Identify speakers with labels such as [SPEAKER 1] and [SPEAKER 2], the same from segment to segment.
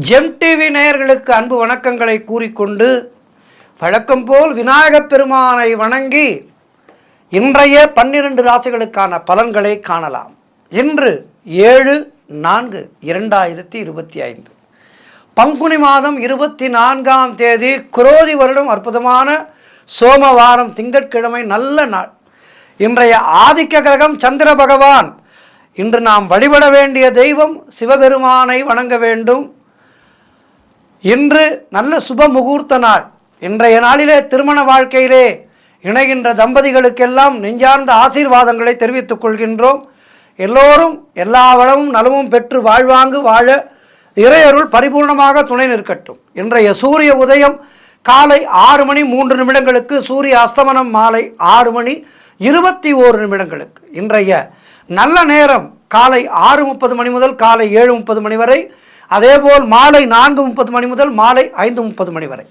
[SPEAKER 1] GeM TV நேயர்களுக்கு அன்பு வணக்கங்களை கூறிக்கொண்டு வழக்கம் போல் விநாயகப் பெருமானை வணங்கி இன்றைய 12 ராசிகளுக்கான பலன்களை காணலாம். இன்று 7/4/2025 பங்குனி மாதம் 24ஆம் தேதி குரோதி வருடம் அற்புதமான சோமவாரம் திங்கட்கிழமை நல்ல நாள். இன்றைய ஆதிக்க கிரகம் சந்திர பகவான். இன்று நாம் வழிபட வேண்டிய தெய்வம் சிவபெருமானை வணங்க வேண்டும். இன்று நல்ல சுப முகூர்த்த நாள். இன்றைய நாளிலே திருமண வாழ்க்கையிலே இணைகின்ற தம்பதிகளுக்கெல்லாம் நெஞ்சார்ந்த ஆசீர்வாதங்களை தெரிவித்துக் கொள்கின்றோம். எல்லோரும் எல்லா வளமும் நலமும் பெற்று வாழ்வாங்கு வாழ இறையருள் பரிபூர்ணமாக துணை நிற்கட்டும். இன்றைய சூரிய உதயம் காலை 6:03 சூரிய அஸ்தமனம் மாலை 6:21 இன்றைய நல்ல நேரம் காலை 6:30 முதல் காலை 7:30 வரை. அதேபோல் மாலை 4:30 முதல் மாலை 5:30 வரை.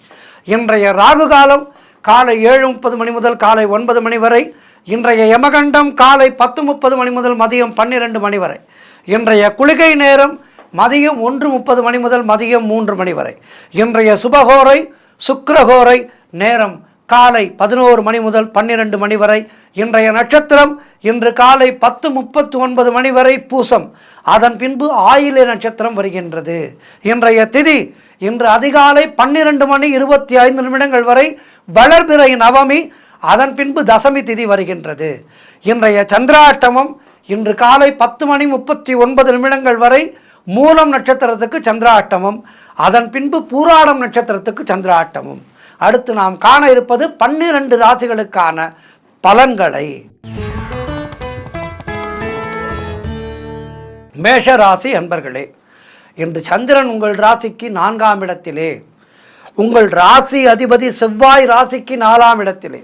[SPEAKER 1] இன்றைய ராகு காலம் காலை 7:30 முதல் காலை 9 வரை. இன்றைய யமகண்டம் காலை 10:30 முதல் மதியம் 12 வரை. இன்றைய குளிகை நேரம் மதியம் 1:30 முதல் மதியம் 3 வரை. இன்றைய சுபகோரை சுக்கிரகோரை நேரம் காலை 11 முதல் 12 வரை. இன்றைய நட்சத்திரம் இன்று காலை 10:39 வரை பூசம். அதன் பின்பு ஆயில்ய நட்சத்திரம் வருகின்றது. இன்றைய திதி இன்று அதிகாலை 12:25 வரை வளர்பிறை நவமி. அதன் பின்பு தசமி திதி வருகின்றது. இன்றைய சந்திராட்டமம் இன்று காலை 10:39 வரை மூலம் நட்சத்திரத்துக்கு சந்திராட்டமம். அதன் பின்பு பூராடம் நட்சத்திரத்துக்கு சந்திராட்டமம். அடுத்து நாம் காண இருப்பது 12 ராசிகளுக்கான பலன்களை. மேஷ ராசி அன்பர்களே, இன்று சந்திரன் உங்கள் ராசிக்கு 4ஆம் இடத்திலே, உங்கள் ராசி அதிபதி செவ்வாய் ராசிக்கு 4ஆம் இடத்திலே.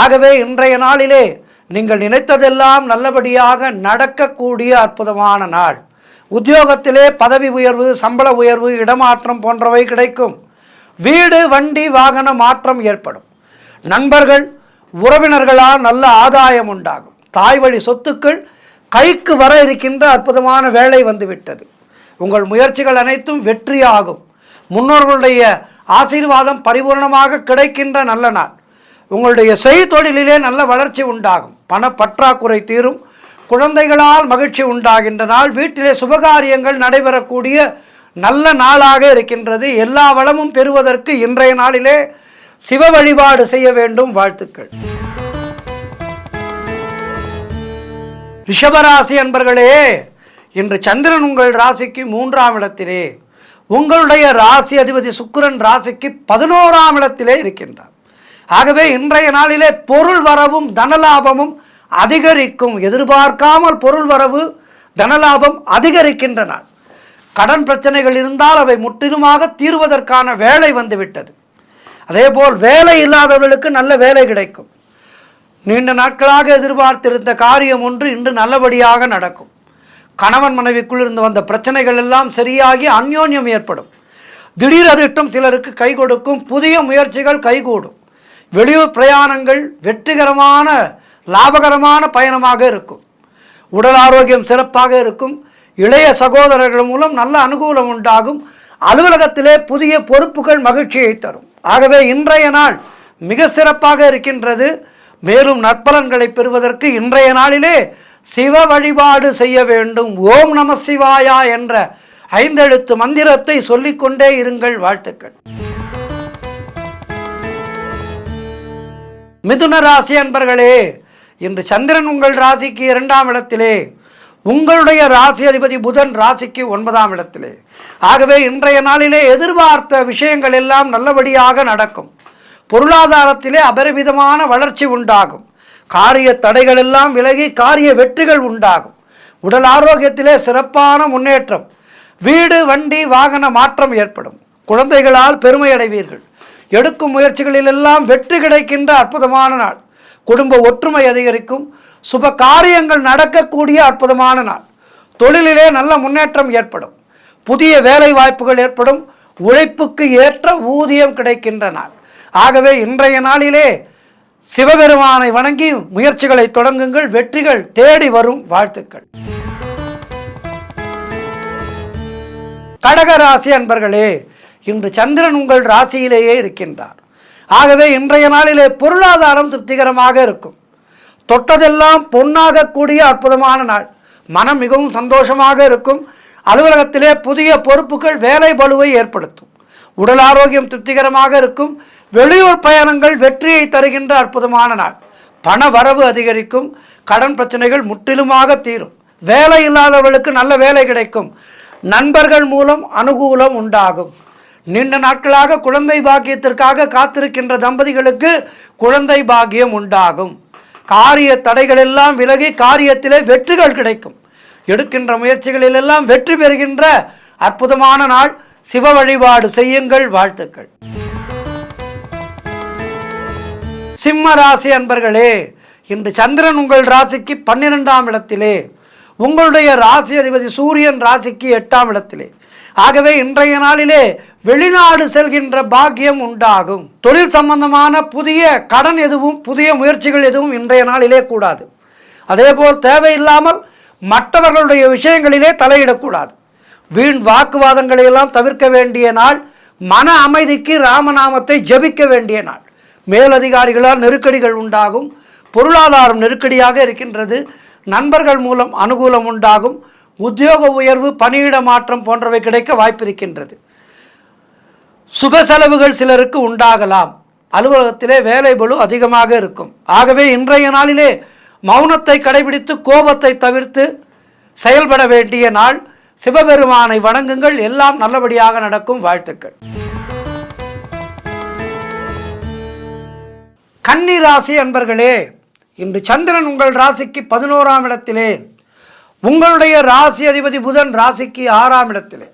[SPEAKER 1] ஆகவே இன்றைய நாளிலே நீங்கள் நினைத்ததெல்லாம் நல்லபடியாக நடக்கக்கூடிய அற்புதமான நாள். உத்தியோகத்திலே பதவி உயர்வு, சம்பள உயர்வு, இடமாற்றம் போன்றவை கிடைக்கும். வீடு வண்டி வாகன மாற்றம் ஏற்படும். நண்பர்கள் உறவினர்களால் நல்ல ஆதாயம் உண்டாகும். தாய் வழி சொத்துக்கள் கைக்கு வர இருக்கின்ற அற்புதமான வேலை வந்துவிட்டது. உங்கள் முயற்சிகள் அனைத்தும் வெற்றியாகும். முன்னோர்களுடைய ஆசீர்வாதம் பரிபூர்ணமாக கிடைக்கின்ற நல்ல நாள். உங்களுடைய செய்தொழிலிலே நல்ல வளர்ச்சி உண்டாகும். பண பற்றாக்குறை தீரும். குழந்தைகளால் மகிழ்ச்சி உண்டாகின்ற நாள். வீட்டிலே சுபகாரியங்கள் நடைபெறக்கூடிய நல்ல நாளாக இருக்கின்றது. எல்லா வளமும் பெறுவதற்கு இன்றைய நாளிலே சிவ வழிபாடு செய்ய வேண்டும். வாழ்த்துக்கள். ரிஷபராசி அன்பர்களே, இன்று சந்திரன் உங்கள் ராசிக்கு 3ஆம் இடத்திலே, உங்களுடைய ராசி அதிபதி சுக்கிரன் ராசிக்கு 11ஆம் இடத்திலே இருக்கின்றார். ஆகவே இன்றைய நாளிலே பொருள் வரவும் தனலாபமும் அதிகரிக்கும். எதிர்பார்க்காமல் பொருள் வரவு தனலாபம் அதிகரிக்கின்ற நாள். கடன் பிரச்சனைகள் இருந்தால் அவை முற்றிலுமாக தீர்வதற்கான வேலை வந்துவிட்டது. அதேபோல் வேலை இல்லாதவர்களுக்கு நல்ல வேலை கிடைக்கும். நீண்ட நாட்களாக எதிர்பார்த்திருந்த காரியம் ஒன்று இன்று நல்லபடியாக நடக்கும். கணவன் மனைவிக்குள் இருந்து வந்த பிரச்சனைகள் எல்லாம் சரியாகி அந்யோன்யம் ஏற்படும். திடீர் அதிர்ஷ்டம் சிலருக்கு கை கொடுக்கும். புதிய முயற்சிகள் கைகூடும். வெளியூர் பிரயாணங்கள் வெற்றிகரமான லாபகரமான பயணமாக இருக்கும். உடல் ஆரோக்கியம் சிறப்பாக இருக்கும். இளைய சகோதரர்கள் மூலம் நல்ல அனுகூலம் உண்டாகும். அலுவலகத்திலே புதிய பொறுப்புகள் மகிழ்ச்சியை தரும். ஆகவே இன்றைய நாள் மிக சிறப்பாக இருக்கின்றது. மேலும் நற்பலன்களை பெறுவதற்கு இன்றைய நாளிலே சிவ வழிபாடு செய்ய வேண்டும். ஓம் நம சிவாயா என்ற 5 எழுத்து மந்திரத்தை சொல்லிக்கொண்டே இருங்கள். வாழ்த்துக்கள். மிதுன ராசி அன்பர்களே, இன்று சந்திரன் உங்கள் ராசிக்கு 2ஆம் இடத்திலே, உங்களுடைய ராசி அதிபதி புதன் ராசிக்கு 9ஆம் இடத்திலே. ஆகவே இன்றைய நாளிலே எதிர்பார்த்த விஷயங்கள் எல்லாம் நல்லபடியாக நடக்கும். பொருளாதாரத்திலே அபரிமிதமான வளர்ச்சி உண்டாகும். காரிய தடைகள் எல்லாம் விலகி காரிய வெற்றிகள் உண்டாகும். உடல் ஆரோக்கியத்திலே சிறப்பான முன்னேற்றம். வீடு வண்டி வாகன மாற்றம் ஏற்படும். குழந்தைகளால் பெருமை அடைவீர்கள். எடுக்கும் முயற்சிகளிலெல்லாம் வெற்றி கிடைக்கின்ற அற்புதமான நாள். குடும்ப ஒற்றுமை அதிகரிக்கும். சுப காரியங்கள் நடக்கக்கூடிய அற்புதமான நாள். தொழிலிலே நல்ல முன்னேற்றம் ஏற்படும். புதிய வேலை வாய்ப்புகள் ஏற்படும். உழைப்புக்கு ஏற்ற ஊதியம் கிடைக்கின்ற நாள். ஆகவே இன்றைய நாளிலே சிவபெருமானை வணங்கி முயற்சிகளை தொடங்குங்கள். வெற்றிகள் தேடி வரும். வாழ்த்துக்கள். கடக ராசி அன்பர்களே, இன்று சந்திரன் உங்கள் ராசியிலேயே இருக்கின்றார். ஆகவே இன்றைய நாளிலே பொருளாதாரம் திருப்திகரமாக இருக்கும். தொட்டதெல்லாம் பொன்னாகக்கூடிய அற்புதமான நாள். மனம் மிகவும் சந்தோஷமாக இருக்கும். அலுவலகத்திலே புதிய பொறுப்புகள் வேலை பளுவை ஏற்படுத்தும். உடல் ஆரோக்கியம் திருப்திகரமாக இருக்கும். வெளியூர் பயணங்கள் வெற்றியை தருகின்ற அற்புதமான நாள். பண வரவு அதிகரிக்கும். கடன் பிரச்சனைகள் முற்றிலுமாக தீரும். வேலை இல்லாதவர்களுக்கு நல்ல வேலை கிடைக்கும். நண்பர்கள் மூலம் அனுகூலம் உண்டாகும். நீண்ட நாட்களாக குழந்தை பாக்கியத்திற்காக காத்திருக்கின்ற தம்பதிகளுக்கு குழந்தை பாக்கியம் உண்டாகும். காரிய தடைகள் எல்லாம் விலகி காரியத்திலே வெற்றிகள் கிடைக்கும். எடுக்கின்ற முயற்சிகளில் எல்லாம் வெற்றி பெறுகின்ற அற்புதமான நாள். சிவ வழிபாடு செய்யுங்கள். வாழ்த்துக்கள். சிம்ம ராசி அன்பர்களே, இன்று சந்திரன் உங்கள் ராசிக்கு 12ஆம் இடத்திலே, உங்களுடைய ராசி அதிபதி சூரியன் ராசிக்கு 8ஆம் இடத்திலே. ஆகவே இன்றைய நாளிலே வெளிநாடு செல்கின்ற பாக்கியம் உண்டாகும். தொழில் சம்பந்தமான புதிய கடன் எதுவும் புதிய முயற்சிகள் எதுவும் இன்றைய நாளிலே கூடாது. அதேபோல் தேவையில்லாமல் மற்றவர்களுடைய விஷயங்களிலே தலையிடக்கூடாது. வீண் வாக்குவாதங்களை எல்லாம் தவிர்க்க வேண்டிய நாள். மன அமைதிக்கு ராமநாமத்தை ஜபிக்க வேண்டிய நாள். மேலதிகாரிகளால் நெருக்கடிகள் உண்டாகும். பொருளாதாரம் நெருக்கடியாக இருக்கின்றது. நண்பர்கள் மூலம் அனுகூலம் உண்டாகும். உத்தியோக உயர்வு, பணியிட மாற்றம் போன்றவை கிடைக்க வாய்ப்பிருக்கின்றது. சுப செலவுகள் சிலருக்கு உண்டாகலாம். அலுவலகத்திலே வேலை பளு அதிகமாக இருக்கும். ஆகவே இன்றைய நாளிலே மௌனத்தை கடைபிடித்து கோபத்தை தவிர்த்து செயல்பட வேண்டிய நாள். சிவபெருமானை வணங்குங்கள். எல்லாம் நல்லபடியாக நடக்கும். வாழ்த்துக்கள். கன்னி ராசி அன்பர்களே, இன்று சந்திரன் உங்கள் ராசிக்கு 11ஆம் இடத்திலே, உங்களுடைய ராசி அதிபதி புதன் ராசிக்கு 6ஆம் இடத்திலே.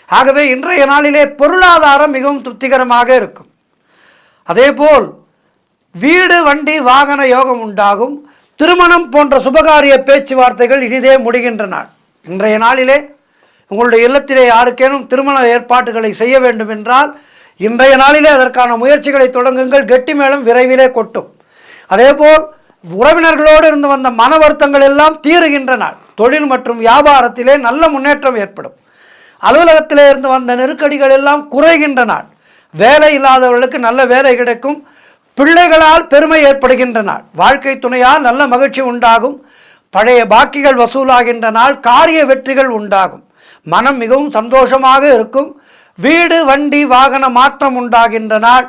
[SPEAKER 1] ஆகவே இன்றைய நாளிலே பொருளாதாரம் மிகவும் திருப்திகரமாக இருக்கும். அதேபோல் வீடு, வண்டி, வாகன யோகம் உண்டாகும். திருமணம் போன்ற சுபகாரிய பேச்சுவார்த்தைகள் இனிதே முடிகின்ற நாள். இன்றைய நாளிலே உங்களுடைய இல்லத்திலே யாருக்கேனும் திருமண ஏற்பாடுகளை செய்ய வேண்டும் என்றால் இன்றைய நாளிலே அதற்கான முயற்சிகளை தொடங்குங்கள். கெட்டி மேளம் விரைவிலே கொட்டும். அதேபோல் உறவினர்களோடு இருந்து வந்த மன வருத்தங்கள் எல்லாம் தீருகின்ற நாள். தொழில் மற்றும் வியாபாரத்திலே நல்ல முன்னேற்றம் ஏற்படும். அலுவலகத்திலே இருந்து வந்த நெருக்கடிகள் எல்லாம் குறைகின்ற நாள். வேலை இல்லாதவர்களுக்கு நல்ல வேலை கிடைக்கும். பிள்ளைகளால் பெருமை ஏற்படுகின்ற நாள். வாழ்க்கை துணையால் நல்ல மகிழ்ச்சி உண்டாகும். பழைய பாக்கிகள் வசூலாகின்ற நாள். காரிய வெற்றிகள் உண்டாகும். மனம் மிகவும் சந்தோஷமாக இருக்கும். வீடு, வண்டி, வாகன மாற்றம் உண்டாகின்ற நாள்.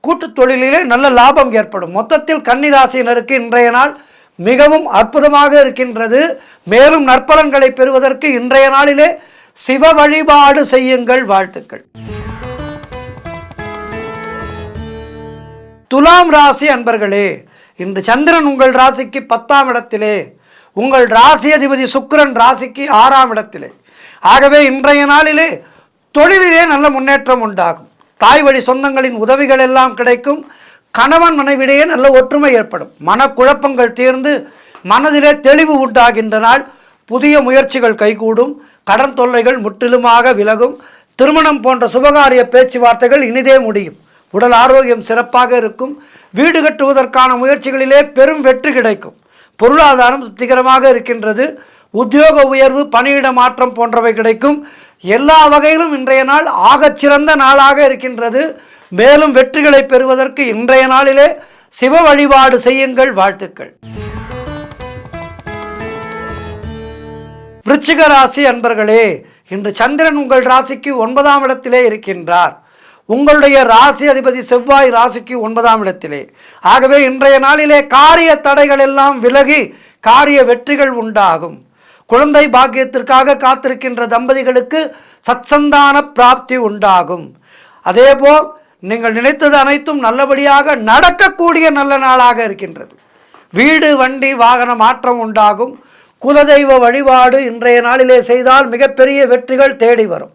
[SPEAKER 1] கூட்டுத் தொழிலிலே நல்ல லாபம் ஏற்படும். மொத்தத்தில் கன்னிராசியினருக்கு இன்றைய நாள் மிகவும் அற்புதமாக இருக்கின்றது. மேலும் நற்பலன்களை பெறுவதற்கு இன்றைய நாளிலே சிவ வழிபாடு செய்யுங்கள். வாழ்த்துக்கள். துலாம் ராசி அன்பர்களே, இன்று சந்திரன் உங்கள் ராசிக்கு 10ஆம் இடத்திலே, உங்கள் ராசி அதிபதி சுக்கிரன் ராசிக்கு 6ஆம் இடத்திலே. ஆகவே இன்றைய நாளிலே தொழிலிலே நல்ல முன்னேற்றம் உண்டாகும். தாய் வழி சொந்தங்களின் உதவிகள் எல்லாம் கிடைக்கும். கணவன் மனைவிடையே நல்ல ஒற்றுமை ஏற்படும். மனக்குழப்பங்கள் தீர்ந்து மனதிலே தெளிவு உண்டாகின்ற நாள். புதிய முயற்சிகள் கைகூடும். கடன் தொல்லைகள் முற்றிலுமாக விலகும். திருமணம் போன்ற சுபகாரிய பேச்சுவார்த்தைகள் இனிதே முடியும். உடல் ஆரோக்கியம் சிறப்பாக இருக்கும். வீடு கட்டுவதற்கான முயற்சிகளிலே பெரும் வெற்றி கிடைக்கும். பொருளாதாரம் திருப்திகரமாக இருக்கின்றது. உத்தியோக உயர்வு, பணியிட மாற்றம் போன்றவை கிடைக்கும். எல்லா வகையிலும் இன்றைய நாள் ஆகச்சிறந்த நாளாக இருக்கின்றது. மேலும் வெற்றிகளை பெறுவதற்கு இன்றைய நாளிலே சிவ வழிபாடு செய்யுங்கள். வாழ்த்துக்கள். விருச்சிக ராசி அன்பர்களே, இன்று சந்திரன் உங்கள் ராசிக்கு 9ஆம் இடத்திலே இருக்கின்றார். உங்களுடைய ராசி அதிபதி செவ்வாய் ராசிக்கு 9ஆம் இடத்திலே. ஆகவே இன்றைய நாளிலே காரிய தடைகள் எல்லாம் விலகி காரிய வெற்றிகள் உண்டாகும். குழந்தை பாக்கியத்திற்காக காத்திருக்கின்ற தம்பதிகளுக்கு சத்சந்தான பிராப்தி உண்டாகும். அதேபோல் நீங்கள் நினைத்தது அனைத்தும் நல்லபடியாக நடக்கக்கூடிய நல்ல நாளாக இருக்கின்றது. வீடு, வண்டி, வாகன மாற்றம் உண்டாகும். குலதெய்வ வழிபாடு இன்றைய நாளிலே செய்தால் மிகப்பெரிய வெற்றிகள் தேடி வரும்.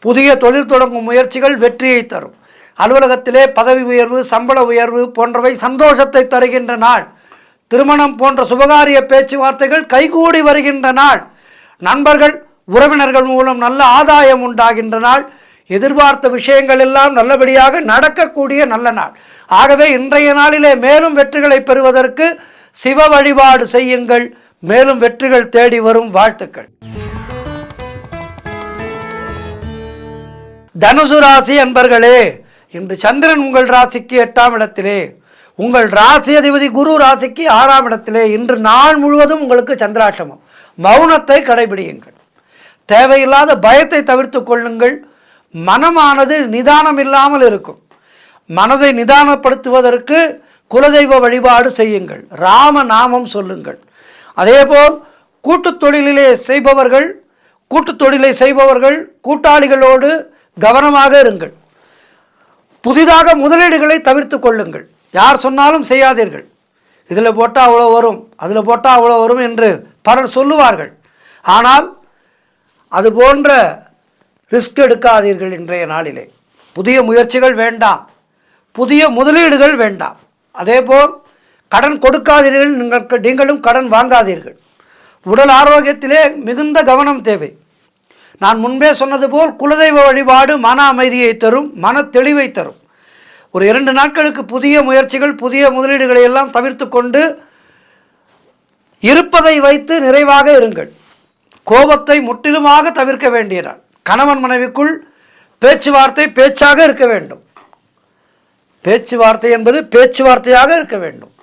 [SPEAKER 1] புதிய தொழில் தொடங்கும் முயற்சிகள் வெற்றியை தரும். அலுவலகத்திலே பதவி உயர்வு, சம்பள உயர்வு போன்றவை சந்தோஷத்தை தருகின்ற நாள். திருமணம் போன்ற சுபகாரிய பேச்சுவார்த்தைகள் கைகூடி வருகின்ற நாள். நண்பர்கள், உறவினர்கள் மூலம் நல்ல ஆதாயம் உண்டாகின்ற நாள். எதிர்பார்த்த விஷயங்கள் எல்லாம் நல்லபடியாக நடக்கக்கூடிய நல்ல நாள். ஆகவே இன்றைய நாளிலே மேலும் வெற்றிகளை பெறுவதற்கு சிவ வழிபாடு செய்யுங்கள். மேலும் வெற்றிகள் தேடி வரும். வாழ்த்துக்கள். தனுசு ராசி அன்பர்களே, இன்று சந்திரன் உங்கள் ராசிக்கு 8ஆம் இடத்திலே, உங்கள் ராசி அதிபதி குரு ராசிக்கு 6ஆம் இடத்திலே. இன்று நாள் முழுவதும் உங்களுக்கு சந்திராஷ்டமம். மௌனத்தை கடைபிடியுங்கள். தேவையில்லாத பயத்தை தவிர்த்து கொள்ளுங்கள். மனமானது நிதானம் இல்லாமல் இருக்கும். மனதை நிதானப்படுத்துவதற்கு குலதெய்வ வழிபாடு செய்யுங்கள். ராம நாமம் சொல்லுங்கள். அதேபோல் கூட்டுத் தொழிலை செய்பவர்கள் கூட்டாளிகளோடு கவனமாக இருங்கள். புதிதாக முதலீடுகளை தவிர்த்து கொள்ளுங்கள். யார் சொன்னாலும் செய்யாதீர்கள். இதில் போட்டால் அவ்வளோ வரும், அதில் போட்டால் அவ்வளோ வரும் என்று பலர் சொல்லுவார்கள். ஆனால் அது போன்ற ரிஸ்க் எடுக்காதீர்கள். இன்றைய நாளிலே புதிய முயற்சிகள் வேண்டாம், புதிய முதலீடுகள் வேண்டாம். அதேபோல் கடன் கொடுக்காதீர்கள், நீங்களும் கடன் வாங்காதீர்கள். உடல் ஆரோக்கியத்திலே மிகுந்த கவனம் தேவை. நான் முன்பே சொன்னது போல் குலதெய்வ வழிபாடு மன அமைதியை தரும், மன தெளிவை தரும். ஒரு 2 நாட்களுக்கு புதிய முயற்சிகள், புதிய முதலீடுகளை எல்லாம் தவிர்த்து கொண்டு இருப்பதை வைத்து நிறைவாக இருங்கள். கோபத்தை முற்றிலுமாக தவிர்க்க வேண்டிய நாள். கணவன் மனைவிக்குள் பேச்சுவார்த்தை பேச்சாக இருக்க வேண்டும். பேச்சுவார்த்தை என்பது பேச்சுவார்த்தையாக இருக்க வேண்டும்.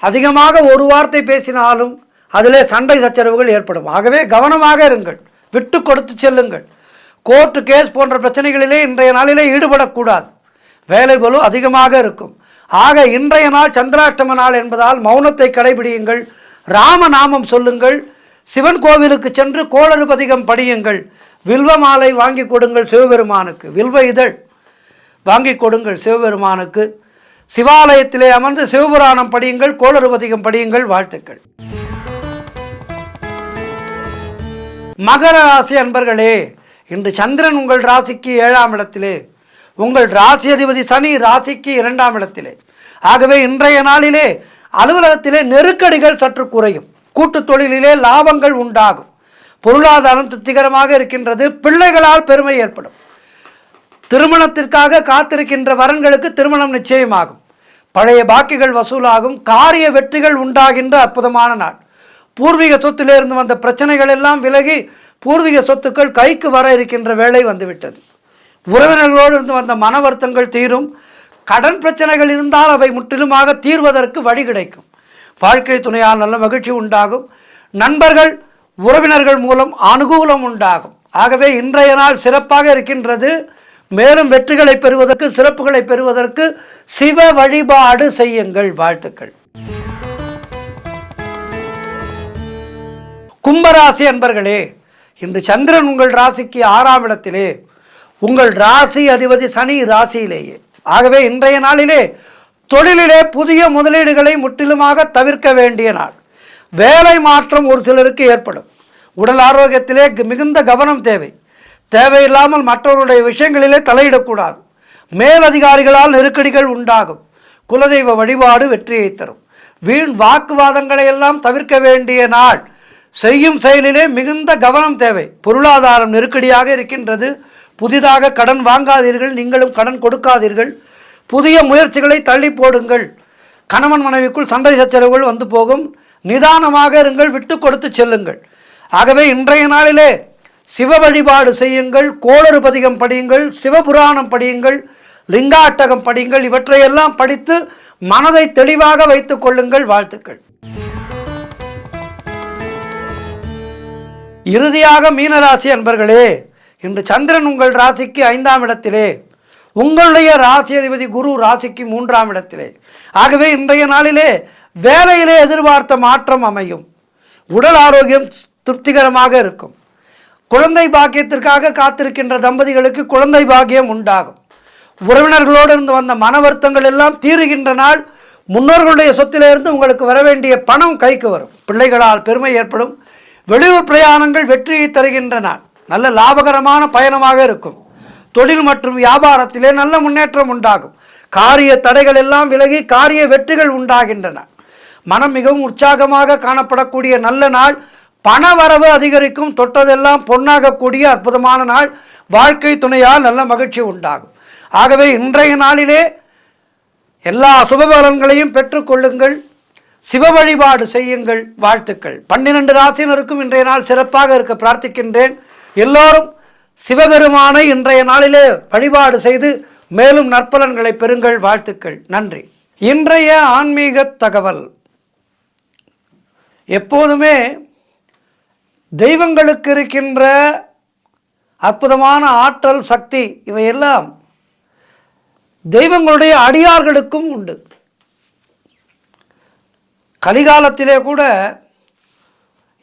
[SPEAKER 1] அதிகமாக ஒரு வார்த்தை பேசினாலும் அதிலே சண்டை சச்சரவுகள் ஏற்படும். ஆகவே கவனமாக இருங்கள், விட்டு கொடுத்து செல்லுங்கள். கோர்ட்டு கேஸ் போன்ற பிரச்சனைகளிலே இன்றைய நாளிலே ஈடுபடக்கூடாது. வேலை பளு அதிகமாக இருக்கும். ஆக இன்றைய நாள் சந்திராஷ்டம நாள் என்பதால் மௌனத்தை கடைபிடியுங்கள். ராமநாமம் சொல்லுங்கள். சிவன் கோவிலுக்கு சென்று கோளறுபதிகம் படியுங்கள். வில்வ மாலை வாங்கி கொடுங்கள் சிவபெருமானுக்கு. வில்வ இதழ் வாங்கி கொடுங்கள் சிவபெருமானுக்கு. சிவாலயத்திலே அமர்ந்து சிவபுராணம் படியுங்கள், கோளறுபதிகம் படியுங்கள். வாழ்த்துக்கள். மகர ராசி அன்பர்களே, இன்று சந்திரன் உங்கள் ராசிக்கு 7ஆம் இடத்திலே, உங்கள் ராசி அதிபதி சனி ராசிக்கு 2ஆம் இடத்திலே. ஆகவே இன்றைய நாளிலே அலுவலகத்திலே நெருக்கடிகள் சற்று குறையும். கூட்டுத் தொழிலிலே லாபங்கள் உண்டாகும். பொருளாதாரம் திருப்திகரமாக இருக்கின்றது. பிள்ளைகளால் பெருமை ஏற்படும். திருமணத்திற்காக காத்திருக்கின்ற வரன்களுக்கு திருமணம் நிச்சயமாகும். பழைய பாக்கிகள் வசூலாகும். காரிய வெற்றிகள் உண்டாகின்ற அற்புதமான நாள். பூர்வீக சொத்திலிருந்து வந்த பிரச்சனைகள் எல்லாம் விலகி பூர்வீக சொத்துக்கள் கைக்கு வர இருக்கின்ற வேளை வந்துவிட்டது. உறவினர்களோடு இருந்து வந்த மன வருத்தங்கள் தீரும். கடன் பிரச்சனைகள் இருந்தால் அவை முற்றிலுமாக தீர்வதற்கு வழி கிடைக்கும். வாழ்க்கை துணையால் நல்ல மகிழ்ச்சி உண்டாகும். நண்பர்கள் உறவினர்கள் மூலம் அனுகூலம் உண்டாகும். ஆகவே இன்றைய நாள் சிறப்பாக இருக்கின்றது. மேலும் வெற்றிகளை பெறுவதற்கு, சிறப்புகளை பெறுவதற்கு சிவ வழிபாடு செய்யுங்கள். வாழ்த்துக்கள். கும்பராசி அன்பர்களே, இன்று சந்திரன் உங்கள் ராசிக்கு 6ஆம் இடத்திலே, உங்கள் ராசி அதிபதி சனி ராசியிலேயே. ஆகவே இன்றைய நாளிலே தொழிலிலே புதிய முதலீடுகளை முற்றிலுமாக தவிர்க்க வேண்டிய நாள். வேலை மாற்றம் ஒரு சிலருக்கு ஏற்படும். உடல் ஆரோக்கியத்திலே மிகுந்த கவனம் தேவை. தேவையில்லாமல் மற்றவருடைய விஷயங்களிலே தலையிடக்கூடாது. மேலதிகாரிகளால் நெருக்கடிகள் உண்டாகும். குலதெய்வ வழிபாடு வெற்றியை தரும். வீண் வாக்குவாதங்களை எல்லாம் தவிர்க்க வேண்டிய நாள். செய்யும் செயலிலே மிகுந்த கவனம் தேவை. பொருளாதாரம் நெருக்கடியாக இருக்கின்றது. புதிதாக கடன் வாங்காதீர்கள், நீங்களும் கடன் கொடுக்காதீர்கள். புதிய முயற்சிகளை தள்ளி போடுங்கள். கணவன் மனைவிக்குள் சண்டை சச்சரவுகள் வந்து போகும். நிதானமாக இருங்கள், விட்டு கொடுத்து செல்லுங்கள். ஆகவே இன்றைய நாளிலே சிவ வழிபாடு செய்யுங்கள், கோளறுபதிகம் படியுங்கள், சிவபுராணம் படியுங்கள், லிங்காட்டகம் படியுங்கள். இவற்றையெல்லாம் படித்து மனதை தெளிவாக வைத்துக் கொள்ளுங்கள். வாழ்த்துக்கள். இறுதியாக மீனராசி அன்பர்களே, இன்று சந்திரன் உங்கள் ராசிக்கு 5ஆம் இடத்திலே, உங்களுடைய ராசி அதிபதி குரு ராசிக்கு 3ஆம் இடத்திலே. ஆகவே இன்றைய நாளிலே வேலையிலே எதிர்பார்த்த மாற்றம் அமையும். உடல் ஆரோக்கியம் திருப்திகரமாக இருக்கும். குழந்தை பாக்கியத்திற்காக காத்திருக்கின்ற தம்பதிகளுக்கு குழந்தை பாக்கியம் உண்டாகும். உறவினர்களோடு இருந்து வந்த மன வருத்தங்கள் எல்லாம் தீருகின்ற நாள். முன்னோர்களுடைய சொத்திலிருந்து உங்களுக்கு வர வேண்டிய பணம் கைக்கு வரும். பிள்ளைகளால் பெருமை ஏற்படும். வெளியூர் பிரயாணங்கள் வெற்றியை தருகின்ற நாள். நல்ல லாபகரமான பயணமாக இருக்கும். தொழில் மற்றும் வியாபாரத்திலே நல்ல முன்னேற்றம் உண்டாகும். காரிய தடைகள் எல்லாம் விலகி காரிய வெற்றிகள் உண்டாகின்றன. மனம் மிகவும் உற்சாகமாக காணப்படக்கூடிய நல்ல நாள். பணவரவு அதிகரிக்கும். தொட்டதெல்லாம் பொன்னாகக்கூடிய அற்புதமான நாள். வாழ்க்கை துணையால் நல்ல மகிழ்ச்சி உண்டாகும். ஆகவே இன்றைய நாளிலே எல்லா சுபபலன்களையும் பெற்றுக்கொள்ளுங்கள். சிவ வழிபாடு செய்யுங்கள். வாழ்த்துக்கள். 12 ராசியினருக்கும் இன்றைய நாள் சிறப்பாக இருக்க பிரார்த்திக்கின்றேன். எல்லோரும் சிவபெருமானை இன்றைய நாளிலே வழிபாடு செய்து மேலும் நற்பலன்களை பெறுங்கள். வாழ்த்துக்கள். நன்றி. இன்றைய ஆன்மீக தகவல். எப்போதுமே தெய்வங்களுக்கு இருக்கின்ற அற்புதமான ஆற்றல், சக்தி இவையெல்லாம் தெய்வங்களுடைய அடியார்களுக்கும் உண்டு. கலிகாலத்திலே கூட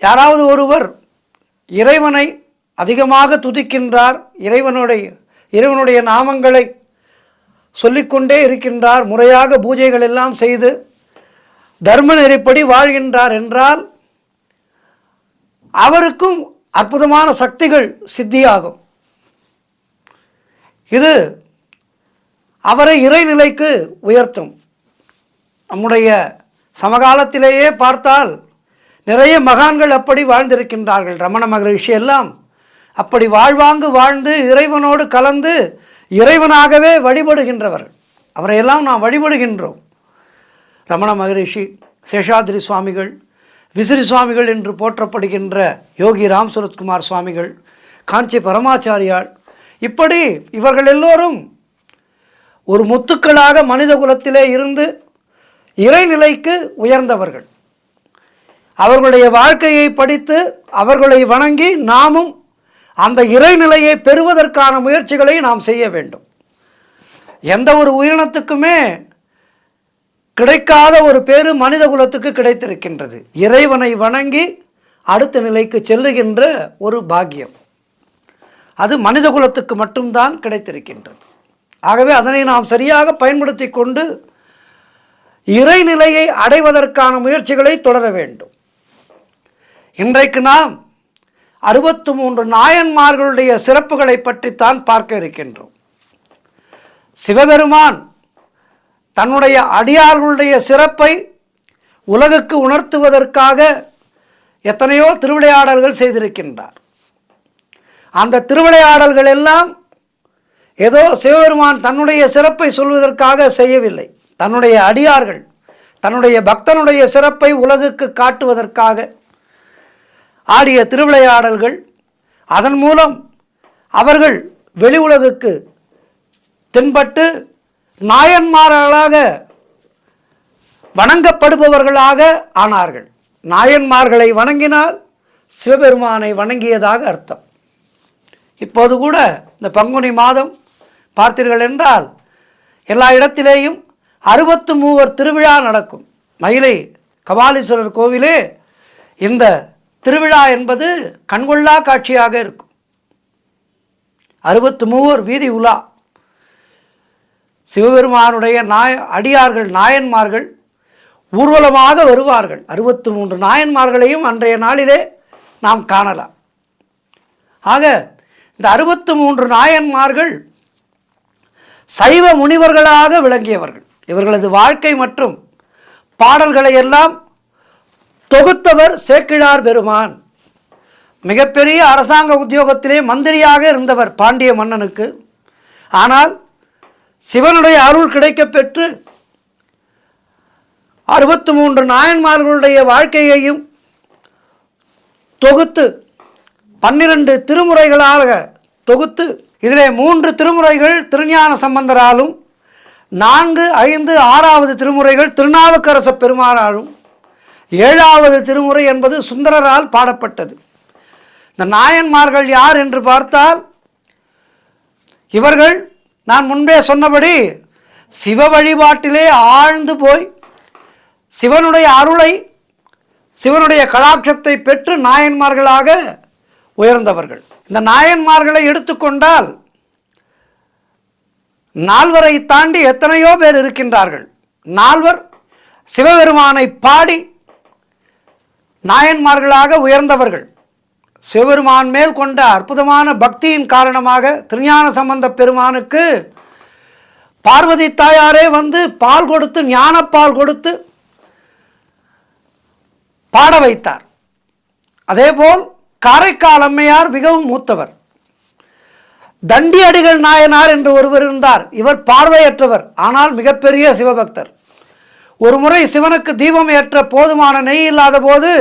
[SPEAKER 1] யாராவது ஒருவர் இறைவனை அதிகமாக துதிக்கின்றார், இறைவனுடைய நாமங்களை சொல்லிக்கொண்டே இருக்கின்றார், முறையாக பூஜைகள் எல்லாம் செய்து தர்ம நெறிப்படி வாழ்கின்றார் என்றால் அவருக்கும் அற்புதமான சக்திகள் சித்தியாகும். இது அவரை இறைநிலைக்கு உயர்த்தும். நம்முடைய சமகாலத்திலேயே பார்த்தால் நிறைய மகான்கள் அப்படி வாழ்ந்திருக்கின்றார்கள். ரமண மகரிஷி எல்லாம் அப்படி வாழ்வாங்கு வாழ்ந்து இறைவனோடு கலந்து இறைவனாகவே வழிபடுகின்றவர். அவரையெல்லாம் நாம் வழிபடுகின்றோம். ரமண மகரிஷி, சேஷாத்ரி சுவாமிகள், விசிறி சுவாமிகள் என்று போற்றப்படுகின்ற யோகி ராம் சுரத்குமார் சுவாமிகள், காஞ்சி பரமாச்சாரியால், இப்படி இவர்கள் எல்லோரும் ஒரு முத்துக்களாக மனித குலத்திலே இருந்து இறைநிலைக்கு உயர்ந்தவர்கள். அவர்களுடைய வாழ்க்கையை படித்து அவர்களை வணங்கி நாமும் அந்த இறைநிலையை பெறுவதற்கான முயற்சிகளை நாம் செய்ய வேண்டும். எந்த ஒரு உயிரினத்துக்குமே கிடைக்காத ஒரு பேரு மனித குலத்துக்கு கிடைத்திருக்கின்றது. இறைவனை வணங்கி அடுத்த நிலைக்கு செல்லுகின்ற ஒரு பாக்கியம் அது மனித குலத்துக்கு மட்டும்தான் கிடைத்திருக்கின்றது. ஆகவே அதனை நாம் சரியாக பயன்படுத்தி கொண்டு இறைநிலையை அடைவதற்கான முயற்சிகளை தொடர வேண்டும். இன்றைக்கு நாம் 63 நாயன்மார்களுடைய சிறப்புகளை பற்றித்தான் பார்க்க இருக்கின்றோம். சிவபெருமான் தன்னுடைய அடியார்களுடைய சிறப்பை உலகுக்கு உணர்த்துவதற்காக எத்தனையோ திருவிளையாடல்கள் செய்திருக்கின்றார். அந்த திருவிளையாடல்கள் எல்லாம் ஏதோ சிவபெருமான் தன்னுடைய சிறப்பை சொல்வதற்காக செய்யவில்லை. தன்னுடைய அடியார்கள், தன்னுடைய பக்தனுடைய சிறப்பை உலகுக்கு காட்டுவதற்காக ஆடிய திருவிளையாடல்கள். அதன் மூலம் அவர்கள் வெளி உலகுக்கு தென்பட்டு நாயன்மார்களாக வணங்கப்படுபவர்களாக ஆனார்கள். நாயன்மார்களை வணங்கினால் சிவபெருமானை வணங்கியதாக அர்த்தம். இப்போது கூட இந்த பங்குனி மாதம் பார்த்தீர்கள் என்றால் எல்லா இடத்திலேயும் 63 திருவிழா நடக்கும். மயிலை கபாலீஸ்வரர் கோவிலே இந்த திருவிழா என்பது கண்கொள்ளா காட்சியாக இருக்கும். 63 வீதி உலா. சிவபெருமானுடைய அடியார்கள், நாயன்மார்கள் ஊர்வலமாக வருவார்கள். 63 நாயன்மார்களையும் அன்றைய நாளிலே நாம் காணலாம். ஆக இந்த 63 நாயன்மார்கள் சைவ முனிவர்களாக விளங்கியவர்கள். இவர்களது வாழ்க்கை மற்றும் பாடல்களை எல்லாம் தொகுத்தவர் சேக்கிழார் பெருமான். மிகப்பெரிய அரசாங்க உத்தியோகத்திலே மந்திரியாக இருந்தவர் பாண்டிய மன்னனுக்கு. ஆனால் சிவனுடைய அருள் கிடைக்கப்பெற்று 63 நாயன்மார்களுடைய வாழ்க்கையையும் தொகுத்து 12 திருமுறைகளாக தொகுத்து, இதிலே 3 திருமுறைகள் திருஞான சம்பந்தராலும் 4, 5, 6வது திருமுறைகள் திருநாவுக்கரச பெருமானாலும் 7வது திருமுறை என்பது சுந்தரரால் பாடப்பட்டது. இந்த நாயன்மார்கள் யார் என்று பார்த்தால் இவர்கள் நான் முன்பே சொன்னபடி சிவ வழிபாட்டிலே ஆழ்ந்து போய் சிவனுடைய அருளை, சிவனுடைய கடாட்சத்தை பெற்று நாயன்மார்களாக உயர்ந்தவர்கள். இந்த நாயன்மார்களை எடுத்துக்கொண்டால் 4வரை தாண்டி எத்தனையோ பேர் இருக்கின்றார்கள். 4வர் சிவபெருமானை பாடி நாயன்மார்களாக உயர்ந்தவர்கள். சிவபெருமான் மேல் கொண்ட அற்புதமான பக்தியின் காரணமாக திருஞான சம்பந்த பெருமானுக்கு பார்வதி தாயாரே வந்து பால் கொடுத்து, ஞானப்பால் கொடுத்து பாட வைத்தார். அதேபோல் காரைக்கால் அம்மையார் மிகவும் மூத்தவர். தண்டி அடிகள் நாயனார் என்று ஒருவர் இருந்தார். இவர் பார்வையற்றவர், ஆனால் மிகப்பெரிய சிவபக்தர். ஒரு முறை சிவனுக்கு தீபம் ஏற்ற போதுமான நெய் இல்லாத போது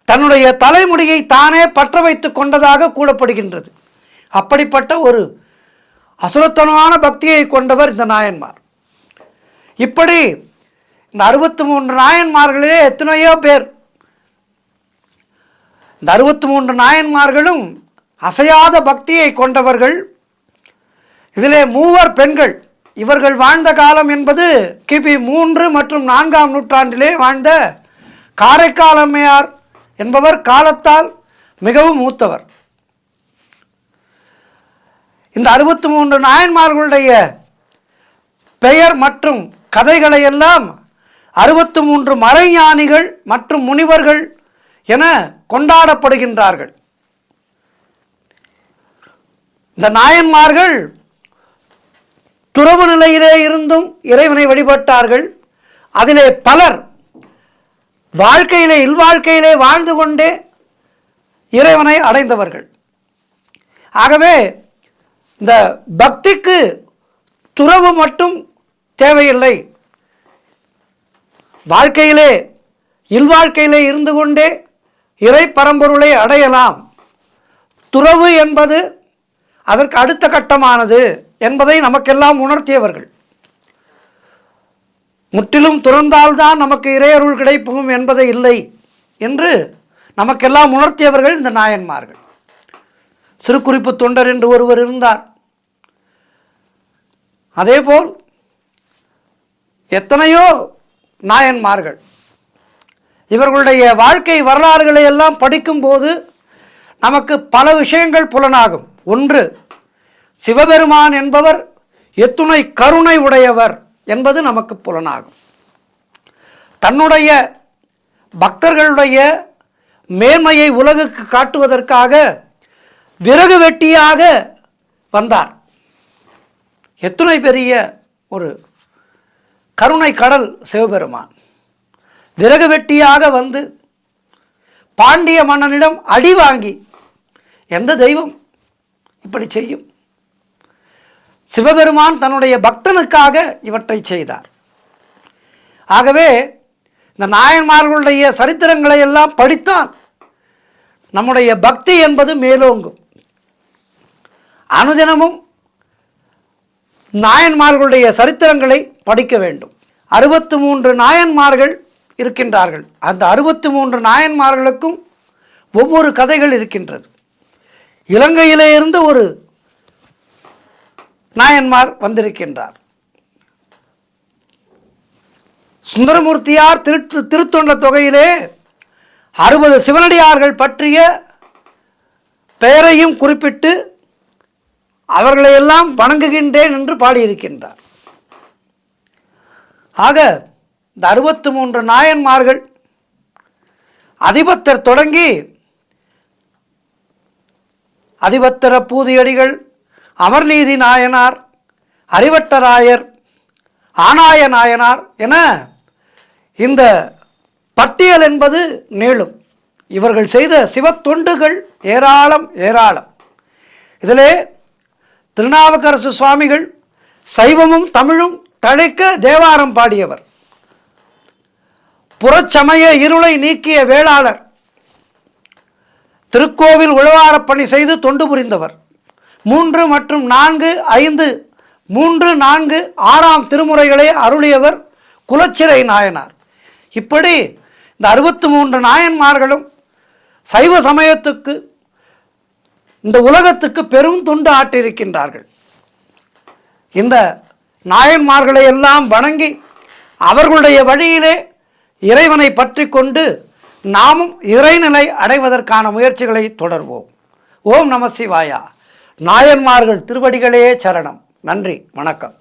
[SPEAKER 1] தன்னுடைய தலைமுடியை தானே பற்ற வைத்து கொண்டதாக கூறப்படுகின்றது. அப்படிப்பட்ட ஒரு அசுரத்தனமான பக்தியை கொண்டவர் இந்த நாயன்மார். இப்படி இந்த 63 நாயன்மார்களிலே எத்தனையோ பேர், இந்த 63 நாயன்மார்களும் அசையாத பக்தியை கொண்டவர்கள். இதிலே 3 பெண்கள். இவர்கள் வாழ்ந்த காலம் என்பது கிபி 3 மற்றும் 4ஆம் நூற்றாண்டிலே வாழ்ந்த காரைக்கால் அம்மையார் என்பவர் காலத்தால் மிகவும் மூத்தவர். இந்த 63 நாயன்மார்களுடைய பெயர் மற்றும் கதைகளை எல்லாம் 63 மறைஞானிகள் மற்றும் முனிவர்கள் என கொண்டாடப்படுகின்றார்கள். இந்த நாயன்மார்கள் துறவு நிலையிலே இருந்தும் இறைவனை வழிபட்டார்கள். அதிலே பலர் வாழ்க்கையிலே இல்வாழ்க்கையிலே வாழ்ந்து கொண்டே இறைவனை அடைந்தவர்கள். ஆகவே இந்த பக்திக்கு துறவு மட்டும் தேவையில்லை. வாழ்க்கையிலே இல்வாழ்க்கையிலே இருந்து கொண்டே இறை பரம்பொருளை அடையலாம். துறவு என்பது அதற்கு அடுத்த கட்டமானது என்பதை நமக்கெல்லாம் உணர்த்தியவர்கள். முற்றிலும் துறந்தால்தான் நமக்கு இறையருள் கிடைக்கும் என்பதை இல்லை என்று நமக்கெல்லாம் உணர்த்தியவர்கள் இந்த நாயன்மார்கள். சிறுகுறிப்பு தொண்டர் என்று ஒருவர் இருந்தார். அதேபோல் எத்தனையோ நாயன்மார்கள். இவர்களுடைய வாழ்க்கை வரலாறுகளை எல்லாம் படிக்கும்போது நமக்கு பல விஷயங்கள் புலனாகும். ஒன்று, சிவபெருமான் என்பவர் எத்துணை கருணை உடையவர் என்பது நமக்கு புலனாகும். தன்னுடைய பக்தர்களுடைய மேன்மையை உலகுக்கு காட்டுவதற்காக விறகு வெட்டியாக வந்தார். எத்துணை பெரிய ஒரு கருணை கடல் சிவபெருமான். விறகு வெட்டியாக வந்து பாண்டிய மன்னனிடம் அடி வாங்கி, எந்த தெய்வம் இப்படி செய்யும்? சிவபெருமான் தன்னுடைய பக்தனுக்காக இவற்றை செய்தார். ஆகவே இந்த நாயன்மார்களுடைய சரித்திரங்களை எல்லாம் படித்தால் நம்முடைய பக்தி என்பது மேலோங்கும். அனுதினமும் நாயன்மார்களுடைய சரித்திரங்களை படிக்க வேண்டும். 63 நாயன்மார்கள் இருக்கின்றார்கள். அந்த 63 நாயன்மார்களுக்கும் ஒவ்வொரு கதைகள் இருக்கின்றது. இலங்கையிலே இருந்து ஒரு நாயன்மார் வந்திருக்கின்றார். சுந்தரமூர்த்தியார் திருத்தொண்ட தொகையிலே 60 சிவனடியார்கள் பற்றிய பெயரையும் குறிப்பிட்டு அவர்களையெல்லாம் வணங்குகின்றேன் என்று பாடியிருக்கின்றார். ஆக இந்த 63 நாயன்மார்கள் அதிபத்தர் தொடங்கி அதிபத்தர பூதியடிகள், அமர்நீதி நாயனார், அறிவட்டராயர், ஆனாய நாயனார் என இந்த பட்டியல் என்பது நீளும். இவர்கள் செய்த சிவத்தொண்டுகள் ஏராளம் ஏராளம். இதிலே திருநாவுக்கரசு சுவாமிகள் சைவமும் தமிழும் தழைக்க தேவாரம் பாடியவர். புறச்சமய இருளை நீக்கிய வேளாளர். திருக்கோவில் உழவாரப் பணி செய்து தொண்டு புரிந்தவர். 3 மற்றும் 4, 5, 3, 4, 6ஆம் திருமுறைகளை அருளியவர் குலச்சிறை நாயனார். இப்படி இந்த 63 நாயன்மார்களும் சைவ சமயத்துக்கு, இந்த உலகத்துக்கு பெரும் தொண்டு ஆற்றியிருக்கின்றார்கள். இந்த நாயன்மார்களை எல்லாம் வணங்கி அவர்களுடைய வழியிலே இறைவனை பற்றி கொண்டு நாமும் இறைநிலை அடைவதற்கான முயற்சிகளை தொடர்வோம். ஓம் நம சிவாயா. நாயன்மார்கள் திருவடிகளே சரணம். நன்றி, வணக்கம்.